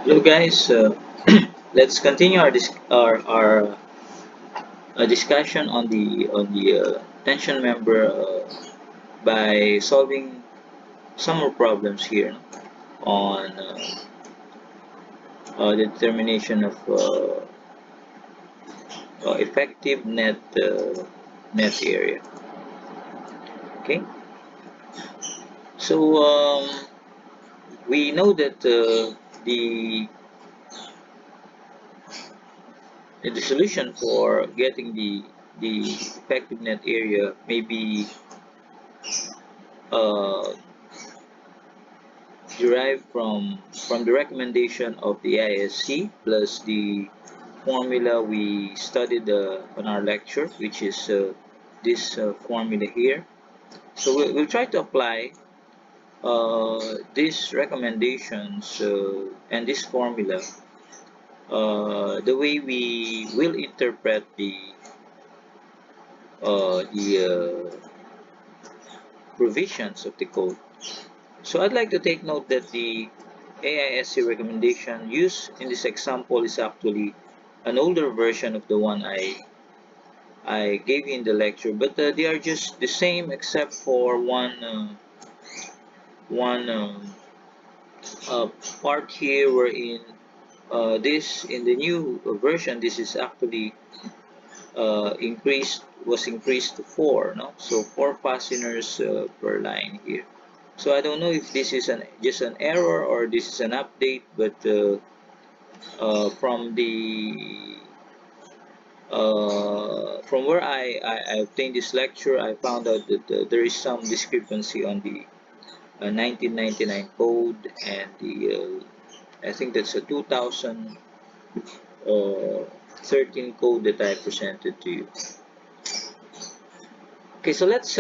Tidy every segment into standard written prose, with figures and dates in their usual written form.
Hello guys, let's continue our discussion on the tension member by solving some more problems here, no? On the determination of effective net area. Okay, so we know that the solution for getting the effective net area may be uh, derived from the recommendation of the ISC plus the formula we studied on our lecture, which is this formula here. So we'll try to apply these recommendations and this formula the way we will interpret the provisions of the code. So I'd like to take note that the AISC recommendation used in this example is actually an older version of the one I gave in the lecture, but they are just the same except for one part here wherein this in the new version this is actually increased to four, no? So four fasteners per line here. So I don't know if this is just an error or this is an update, but from where I obtained this lecture, I found out that there is some discrepancy on the 1999 code and the I think that's a 2013 code that I presented to you. Okay, so let's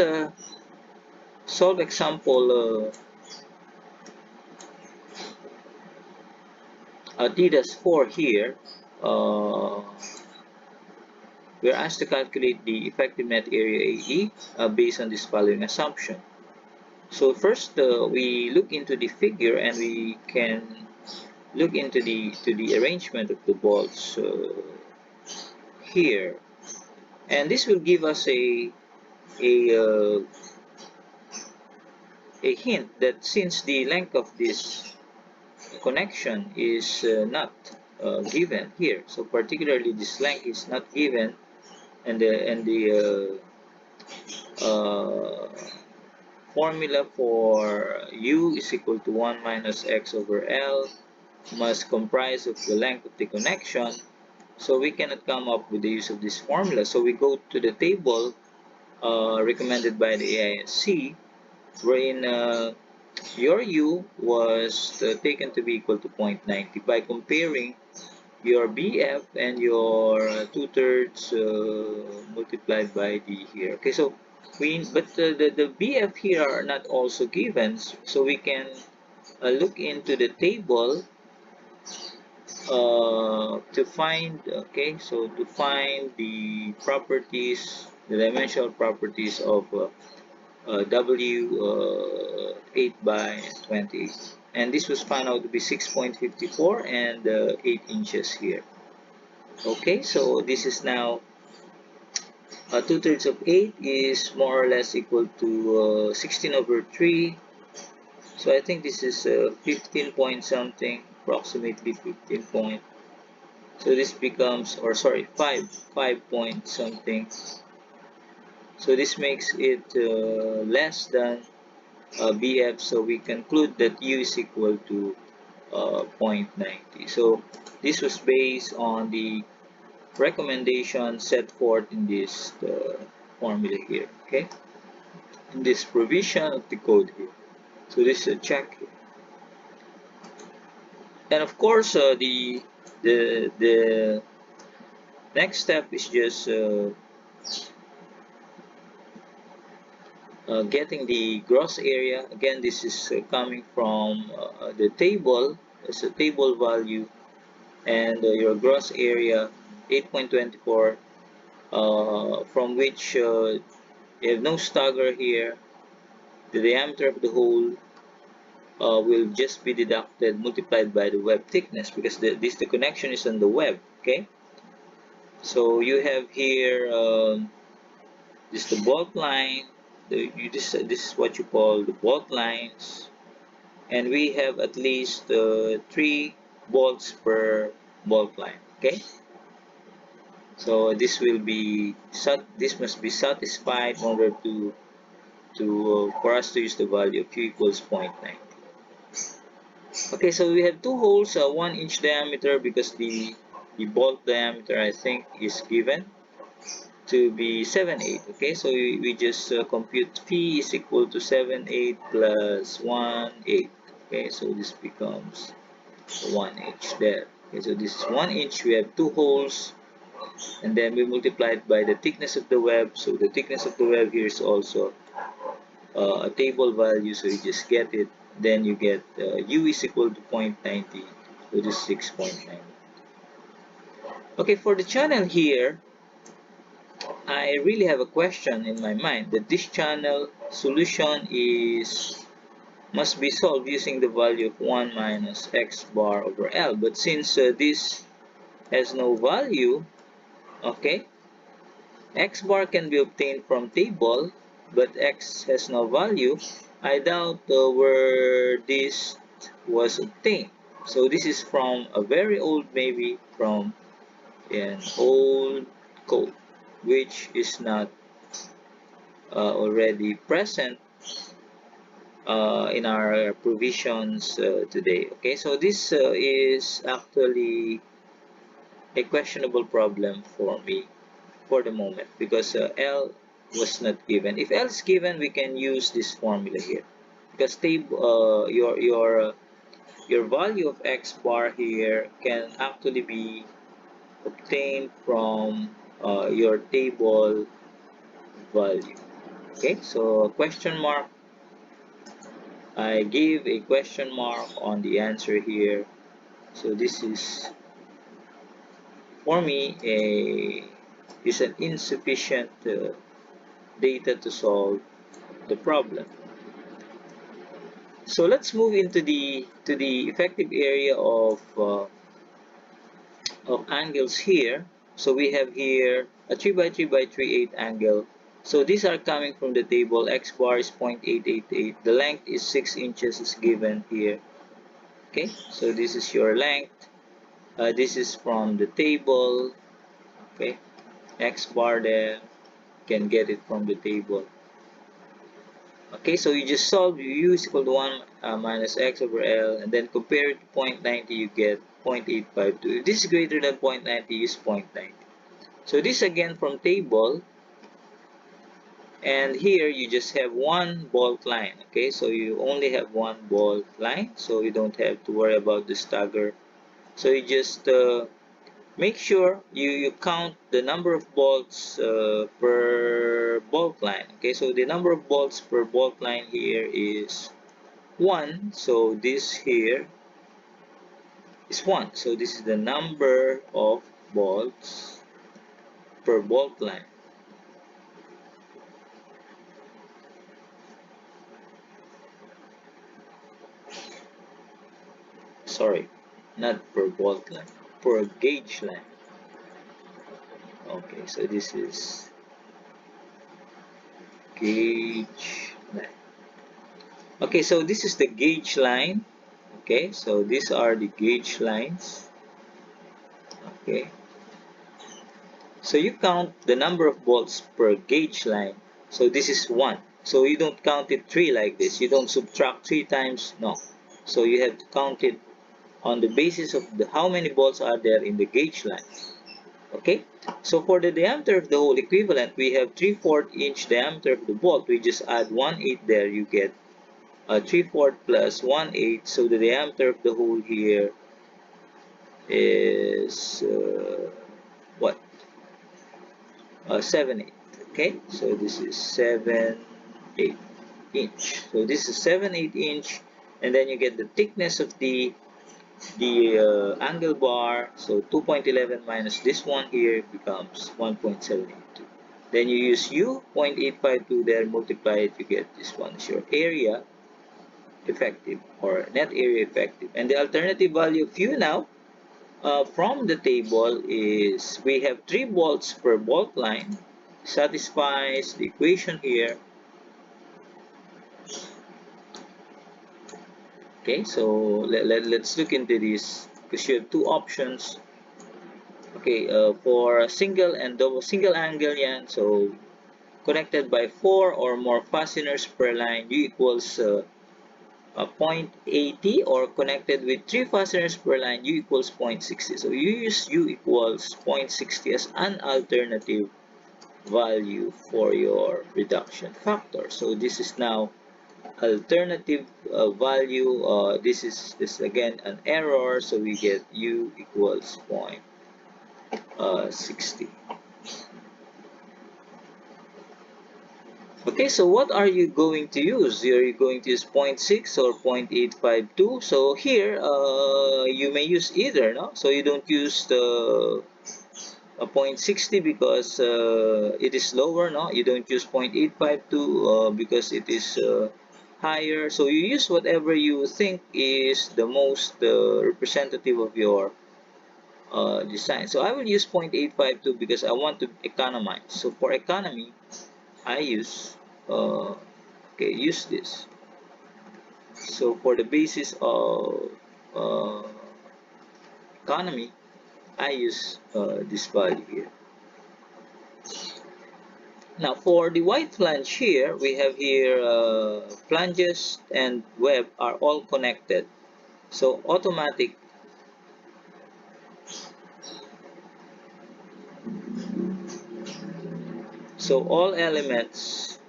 solve example D-4 here. Uh, we're asked to calculate the effective net area AE based on this following assumption. So first, we look into the figure and we can look into the arrangement of the bolts here, and this will give us a uh, a hint that since the length of this connection is not given here, so particularly this length is not given, and the formula for u is equal to 1 minus x over L must comprise of the length of the connection. So we cannot come up with the use of this formula. So we go to the table recommended by the AISC, wherein your u was taken to be equal to 0.90 by comparing your BF and your 2/3 multiplied by D here. Okay, so the BF here are not also given, so we can look into the table to find, okay, so to find the properties, the dimensional properties of W 8 by 28, and this was found out to be 6.54 and 8 inches here. Okay, so this is now 2/3 of 8 is more or less equal to 16 over 3. So I think this is 15 point something, approximately 15 point. So this becomes, or sorry, 5 point something. So this makes it less than BF. So we conclude that U is equal to 0.90. So this was based on the recommendation set forth in this formula here. Okay, in this provision of the code here. So this is a check here. And of course, the next step is just getting the gross area. Again, this is coming from the table. It's a table value, and your gross area 8.24, from which you have no stagger here. The diameter of the hole will just be deducted multiplied by the web thickness, because the connection is on the web. Okay, so you have here this is the bolt line. This is what you call the bolt lines, and we have at least 3 bolts per bolt line. Okay, so this must be satisfied in order to for us to use the value of u equals 0.9. Okay, so we have 2 holes, 1 inch diameter, because the bolt diameter, I think, is given to be 7/8. Okay, so we just compute phi is equal to 7/8 plus 1/8. Okay, so this becomes 1 inch there. Okay, so this is 1 inch. We have 2 holes, and then we multiply it by the thickness of the web. So the thickness of the web here is also a table value, so you just get it. Then you get u is equal to 0.90, so this is 6.9. Okay, for the channel here, I really have a question in my mind that this channel solution must be solved using the value of 1 minus x bar over L. But since this has no value, okay, x bar can be obtained from table, but x has no value. I doubt where this was obtained. So this is from a very old, maybe from an old code, which is not already present in our provisions today. Okay, so this is actually a questionable problem for me for the moment, because L was not given. If L is given, we can use this formula here, because your value of x bar here can actually be obtained from your table value. Okay, so question mark. I gave a question mark on the answer here. So this is, for me, is an insufficient data to solve the problem. So let's move into the effective area of angles here. So we have here a 3 by 3 by 3/8 angle. So these are coming from the table. X bar is 0.888. The length is 6 inches is given here. Okay, so this is your length. This is from the table. Okay, X bar there, can get it from the table. Okay, so you just solve u is equal to 1 minus x over L, and then compare it to 0.90, you get 0.852. If this is greater than 0.90, use 0.90. So this again from table, and here you just have one bolt line. Okay, so you only have one bolt line, so you don't have to worry about the stagger. So you just make sure you count the number of bolts per bolt line. Okay, so the number of bolts per bolt line here is 1. So this here is 1. So this is the number of bolts per bolt line. Sorry, not per bolt line, per gauge line. Okay, so this is gauge line. Okay, so this is the gauge line. Okay, so these are the gauge lines. Okay, so you count the number of bolts per gauge line. So this is 1. So you don't count it 3 like this. You don't subtract 3 times. No. So you have to count it on the basis of how many bolts are there in the gauge line. Okay, so for the diameter of the hole equivalent, we have 3/4 inch diameter of the bolt. We just add 1/8 there. You get 3/4 plus 1/8. So the diameter of the hole here is what? 7/8. Okay, so this is 7/8 inch. So this is 7/8 inch, and then you get the thickness of the angle bar. So 2.11 minus this one here becomes 1.782. Then you use u 0.852 there, multiply it, you get this one is your area. effective or net area effective. And the alternative value of U now from the table is we have 3 bolts per bolt line, satisfies the equation here. Okay, so let's look into this because you have two options. Okay, for single and double single angle yan, so connected by 4 or more fasteners per line, U equals 0.80, or connected with 3 fasteners per line, U equals 0.60. So you use U equals 0.60 as an alternative value for your reduction factor. So this is now alternative value. This again an error, so we get U equals 0.60. Okay, so what are you going to use? Are you going to use 0.6 or 0.852? So here, you may use either, no? So you don't use the 0.60 because it is lower, no? You don't use 0.852 because it is higher. So you use whatever you think is the most representative of your design. So I will use 0.852 because I want to economize. So for economy, I use use this. So for the basis of economy, I use this value here. Now for the white flange here, we have here flanges and web are all connected. So automatic. So all elements,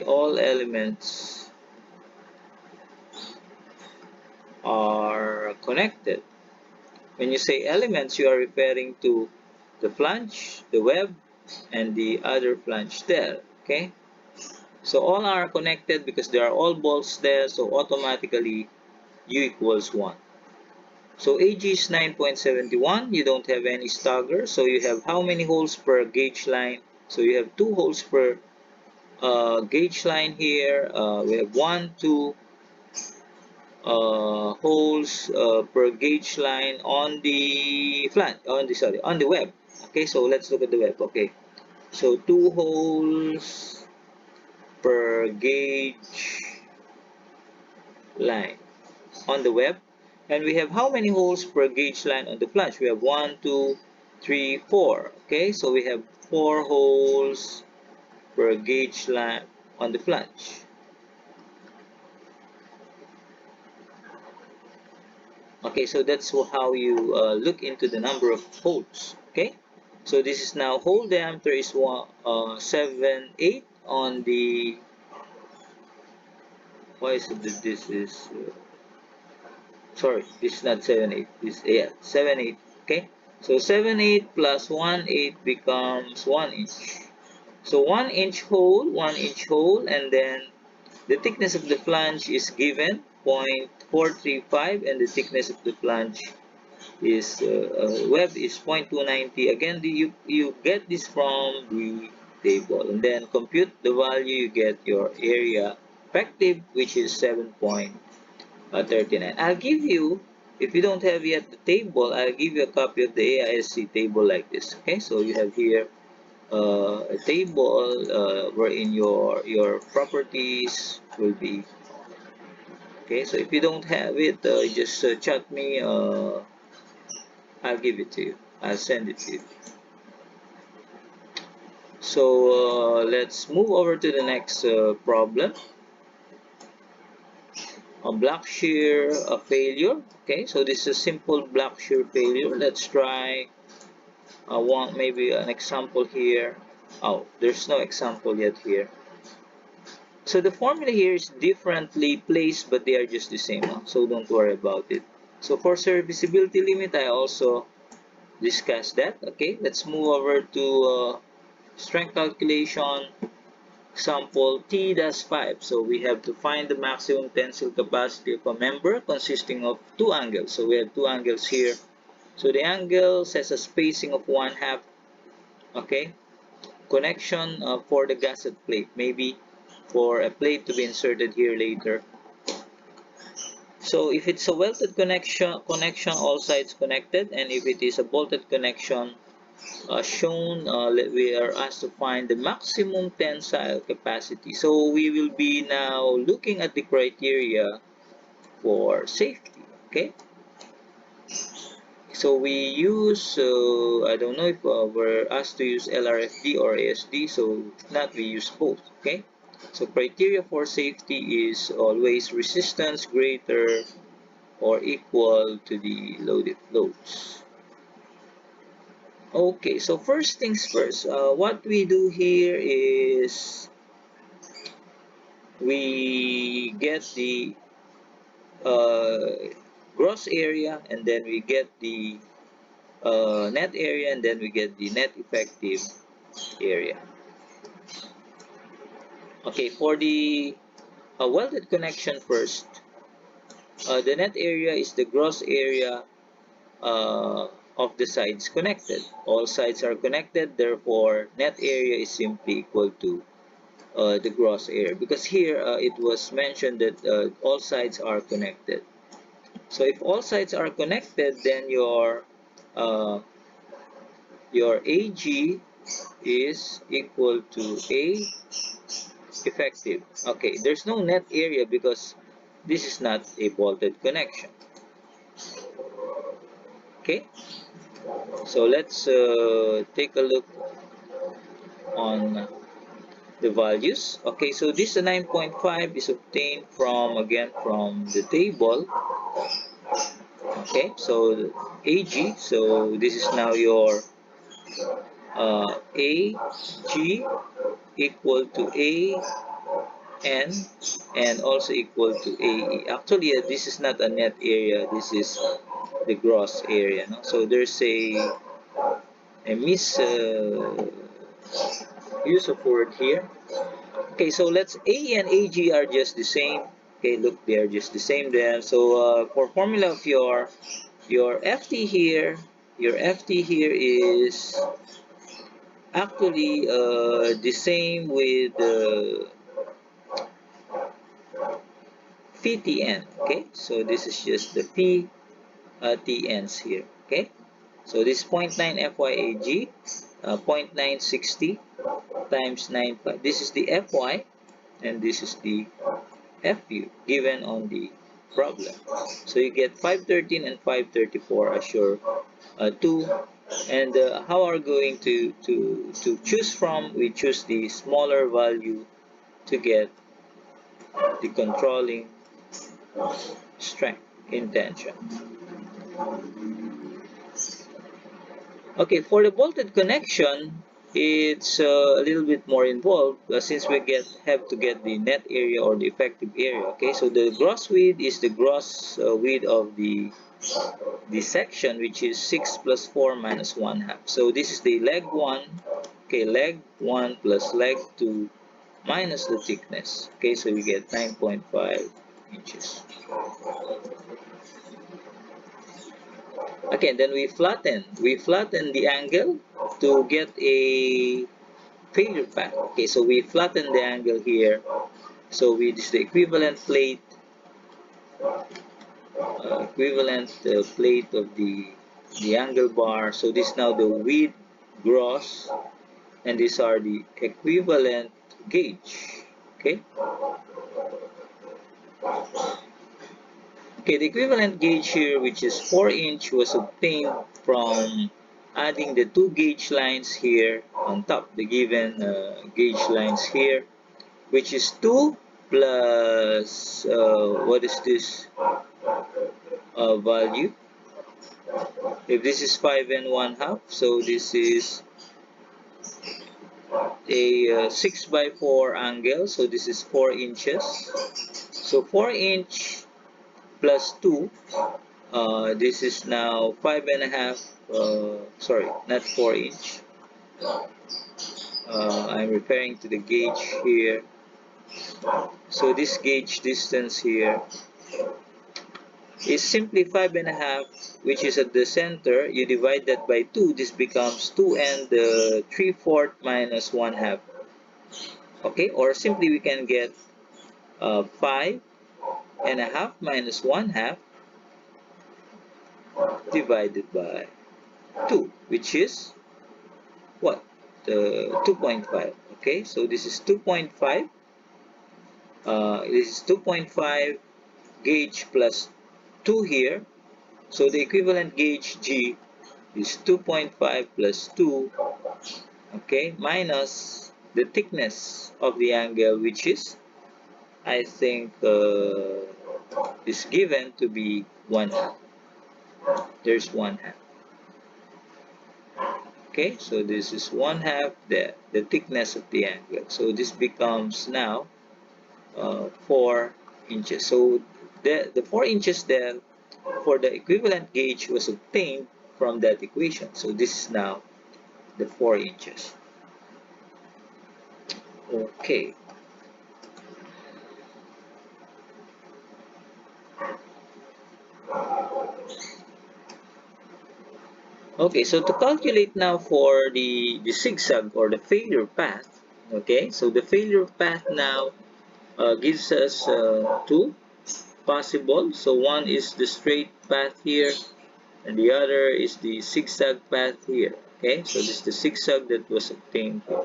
all elements are connected. When you say elements, you are referring to the flange, the web, and the other flange there. Okay, so all are connected because there are all bolts there, so automatically U equals 1. So AG is 9.71. You don't have any stagger, so you have how many holes per gauge line? So you have 2 holes per gauge line here. We have 1, 2 holes per gauge line on the flange, on the web. Okay, so let's look at the web. Okay, so 2 holes per gauge line on the web, and we have how many holes per gauge line on the flange? We have 1, 2, 3, 4. Okay, so we have 4 holes per gauge line on the flange. Okay, so that's how you look into the number of holes. Okay, so this is now hole diameter is 7, 8 on the. Why is it that this is? Sorry, this is not 7, 8. This, yeah, 7, 8. Okay, so 7, 8 plus 1, 8 becomes 1 inch. So 1 inch hole, 1 inch hole, and then the thickness of the flange is given 0.435, and the thickness of the flange is web is 0.290. Again, you get this from the table, and then compute the value. You get your area effective, which is 7.39. I'll give you, if you don't have yet the table, I'll give you a copy of the AISC table like this. Okay, so you have here a table wherein your properties will be. Okay, so if you don't have it, just chat me. I'll give it to you. I'll send it to you. So let's move over to the next problem. A block shear failure. Okay, so this is a simple block shear failure. Let's try one, maybe an example here. Oh, there's no example yet here. So the formula here is differently placed, but they are just the same. So don't worry about it. So for serviceability limit, I also discussed that. Okay, let's move over to strength calculation. Example T-5. So we have to find the maximum tensile capacity of a member consisting of 2 angles. So we have 2 angles here. So the angles has a spacing of 1/2. Okay, connection for the gusset plate, maybe for a plate to be inserted here later. So if it's a welded connection, all sides connected, and if it is a bolted connection, shown, we are asked to find the maximum tensile capacity. So we will be now looking at the criteria for safety. Okay. So we use, I don't know if we're asked to use LRFD or ASD, so if not, we use both. Okay. So criteria for safety is always resistance greater or equal to the loaded loads. Okay, so first things first, what we do here is we get the gross area, and then we get the net area, and then we get the net effective area. Okay, for the welded connection first, the net area is the gross area of the sides connected. All sides are connected, therefore net area is simply equal to the gross area, because here it was mentioned that all sides are connected. So if all sides are connected, then uh, your AG is equal to A effective. Okay, there's no net area because this is not a bolted connection. Okay, so let's take a look on the values. Okay, so this 9.5 is obtained from, again, from the table. Okay, so AG, so this is now your AG equal to AN and also equal to AE. Actually, this is not a net area, this is the gross area. No? So there's a use of word here. Okay, so let's A and AG are just the same. Okay, look, they're just the same then. So for formula of your FT here, your FT here is actually the same with PTN. Okay, so this is just the PTNs here. Okay, so this 0.9 FYAG, 0.960 times 9.5. This is the FY and this is the FU given on the problem. So you get 513 and 534 as your two. And how are we going to choose from? We choose the smaller value to get the controlling strength in tension. Okay, for the bolted connection, it's a little bit more involved since we have to get the net area or the effective area. Okay, so the gross width is the gross width of the section, which is 6 plus 4 minus 1 half. So this is the leg 1. Okay, leg 1 plus leg 2 minus the thickness. Okay, so we get 9.5 inches. Okay, then we flatten the angle to get a failure path. Okay, so we flatten the angle here. So this is the equivalent plate, plate of the angle bar. So this is now the width gross, and these are the equivalent gauge. Okay. Okay, the equivalent gauge here, which is 4-inch, was obtained from adding the two gauge lines here on top, the given gauge lines here, which is 2 plus, what is this value? If this is 5 and 1 half, so this is a 6 by 4 angle, so this is 4 inches. So 4-inch plus 2, this is now 5.5, sorry, not 4-inch. I'm referring to the gauge here. So this gauge distance here is simply 5.5, which is at the center. You divide that by 2, this becomes 2 and 3/4 minus 1 half. Okay, or simply we can get 5.5 minus 1/2 divided by 2, which is what? 2.5. Okay, so this is 2.5. This is 2.5 gauge plus 2 here. So the equivalent gauge G is 2.5 plus 2, okay, minus the thickness of the angle, which is, I think, is given to be 1/2. There's 1/2. Okay, so this is 1/2 the thickness of the angle. So this becomes now 4 inches. So the 4 inches then for the equivalent gauge was obtained from that equation. So this is now the 4 inches. Okay. Okay, so to calculate now for the zigzag or the failure path, okay, so the failure path now gives us two possible. So one is the straight path here, and the other is the zigzag path here. Okay, so this is the zigzag that was obtained here.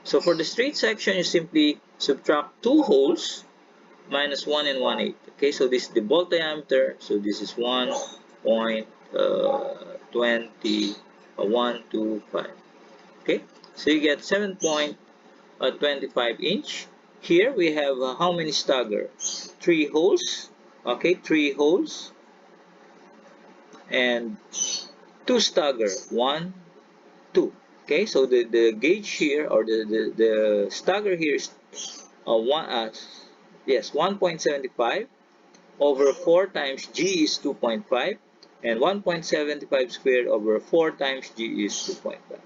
So for the straight section, you simply subtract two holes minus 1 and 1/8. Okay, so this is the bolt diameter. So this is 1.125. Okay, so you get 7.25 inch. Here we have how many stagger? 3 holes. Okay, 3 holes and 2 stagger. 1, 2. Okay, so the gauge here or the stagger here is 1.75 over 4 times G is 2.5, and 1.75 squared over 4 times G is 2.5.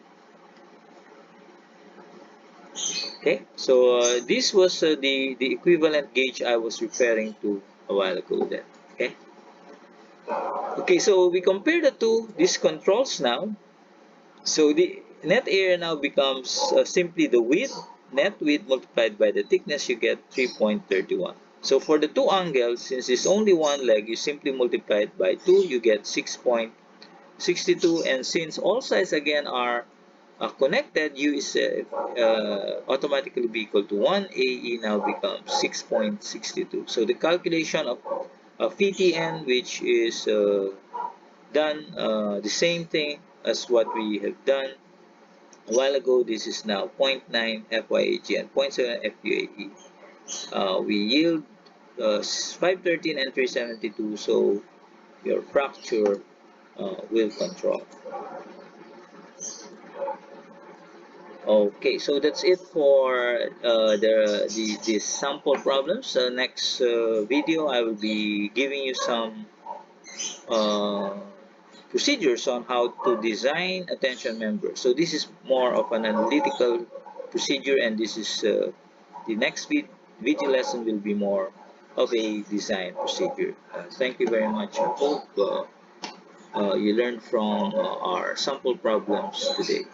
Okay, so this was the equivalent gauge I was referring to a while ago then. Okay, okay, so we compare the two, these controls now. So the net area now becomes simply the width, net width multiplied by the thickness, you get 3.31. So for the two angles, since it's only one leg, you simply multiply it by 2, you get 6.62. And since all sides again are connected, U is automatically be equal to 1. AE now becomes 6.62. So the calculation of VTN, which is done the same thing as what we have done a while ago. This is now 0.9 FYAG and 0.7 FUAE. We yield 513 and 372, so your fracture will control. Okay, so that's it for the sample problems. Next video, I will be giving you some uh, procedures on how to design a tension member. So this is more of an analytical procedure, and this is the next video lesson will be more of a design procedure. Thank you very much. I hope you learned from our sample problems today.